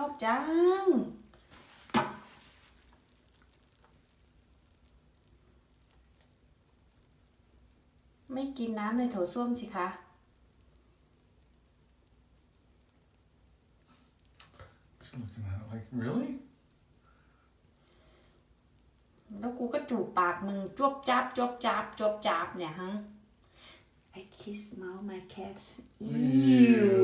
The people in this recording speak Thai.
อบจังไม่กินน้ำในโถส้วมสิคะ Just looking at it like, really? แล้วกูก็จูบปากมึงจวบจับจวบจับจวบจับเนี่ยฮะ I kiss mouth my cats Ew.